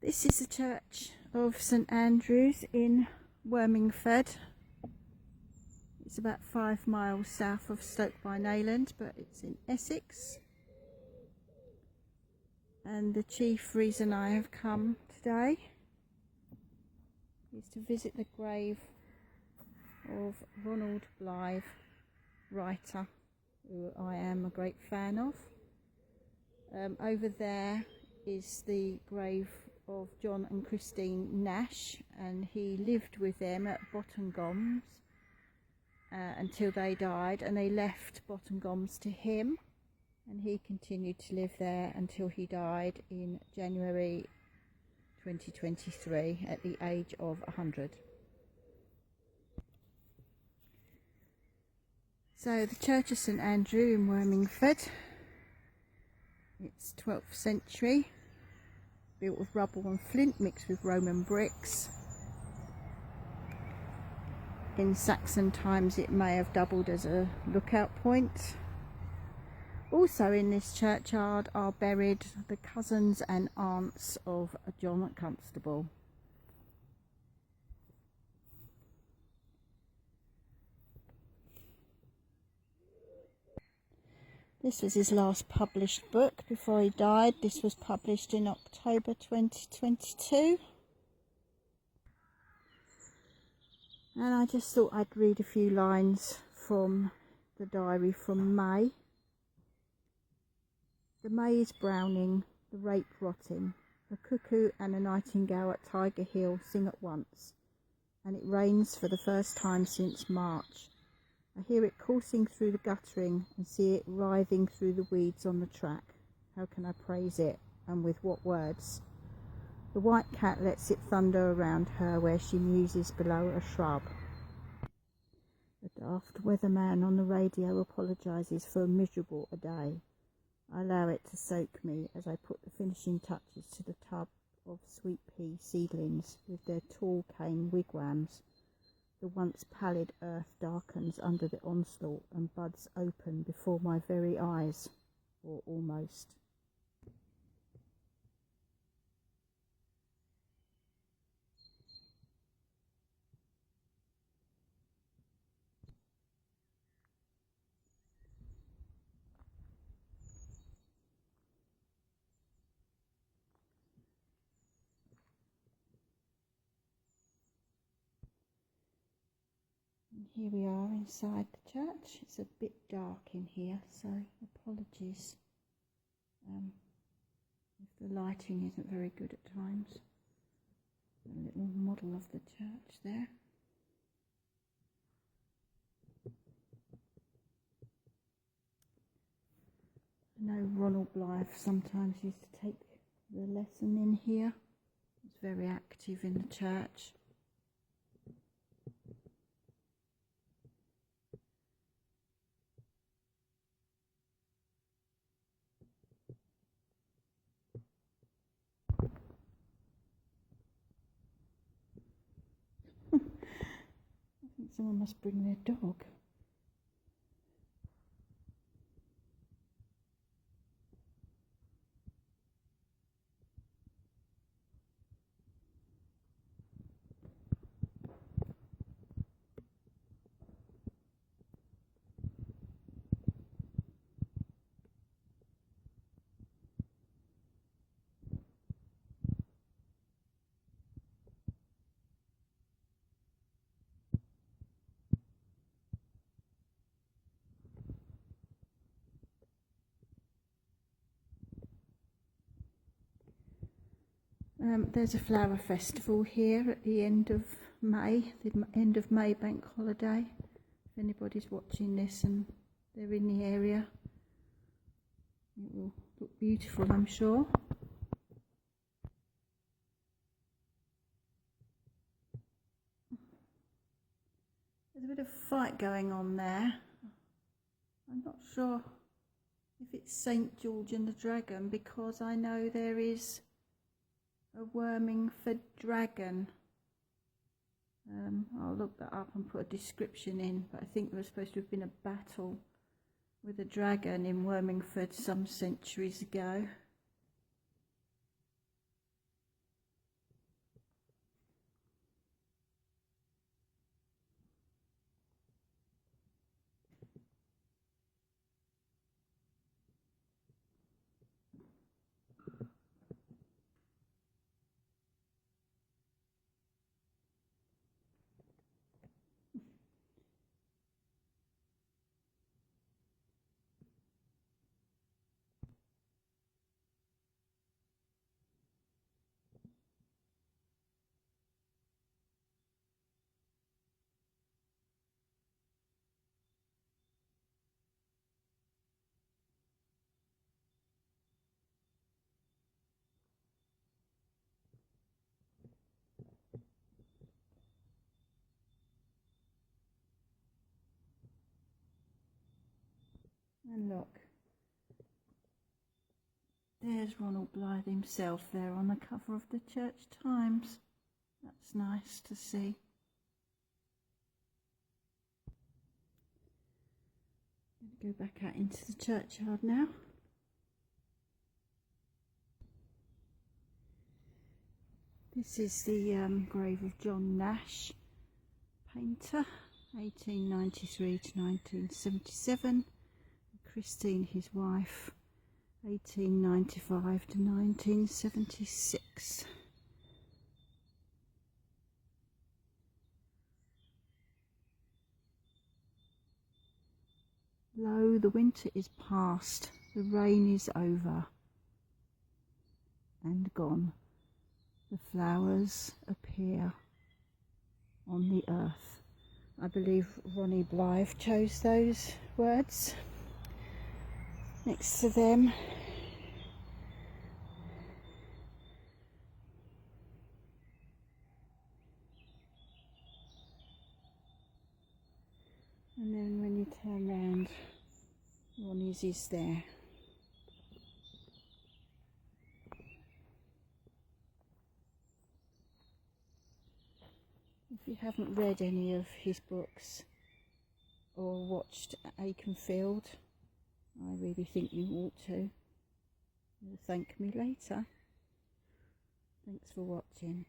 This is the church of St Andrew's in Wormingford. It's about 5 miles south of Stoke by Nayland, but it's in Essex. And the chief reason I have come today is to visit the grave of Ronald Blythe, writer, who I am a great fan of. Over there is the grave of John and Christine Nash, and he lived with them at Bottengoms until they died, and they left Bottengoms to him, and he continued to live there until he died in January 2023 at the age of 100. So the Church of St Andrew in Wormingford, it's 12th century, built with rubble and flint mixed with Roman bricks. In Saxon times it may have doubled as a lookout point. Also in this churchyard are buried the cousins and aunts of John Constable. This was his last published book before he died. This was published in October 2022. And I just thought I'd read a few lines from the diary from May. The May is browning, the rape rotting. The cuckoo and a nightingale at Tiger Hill sing at once, and it rains for the first time since March. I hear it coursing through the guttering and see it writhing through the weeds on the track. How can I praise it, and with what words? The white cat lets it thunder around her where she muses below a shrub. The daft weatherman on the radio apologises for a miserable day. I allow it to soak me as I put the finishing touches to the tub of sweet pea seedlings with their tall cane wigwams. The once pallid earth darkens under the onslaught and buds open before my very eyes, or almost. Here we are inside the church. It's a bit dark in here, so apologies if the lighting isn't very good at times. A little model of the church there. I know Ronald Blythe sometimes used to take the lesson in here. He was very active in the church. I think someone must bring their dog. There's a flower festival here at the end of May, the end of May bank holiday. If anybody's watching this and they're in the area, it will look beautiful, I'm sure. There's a bit of fight going on there. I'm not sure if it's St George and the Dragon, because I know there is a Wormingford Dragon. I'll look that up and put a description in, but I think there was supposed to have been a battle with a dragon in Wormingford some centuries ago. And look, there's Ronald Blythe himself there on the cover of the Church Times. That's nice to see. I'm going to go back out into the churchyard now. This is the grave of John Nash, painter, 1893 to 1977. Christine, his wife, 1895 to 1976. Lo, the winter is past, the rain is over and gone. The flowers appear on the earth. I believe Ronnie Blythe chose those words. Next to them, and then when you turn round, Ronnie's is there. If you haven't read any of his books or watched Aikenfield, I really think you ought to. You'll thank me later. Thanks for watching.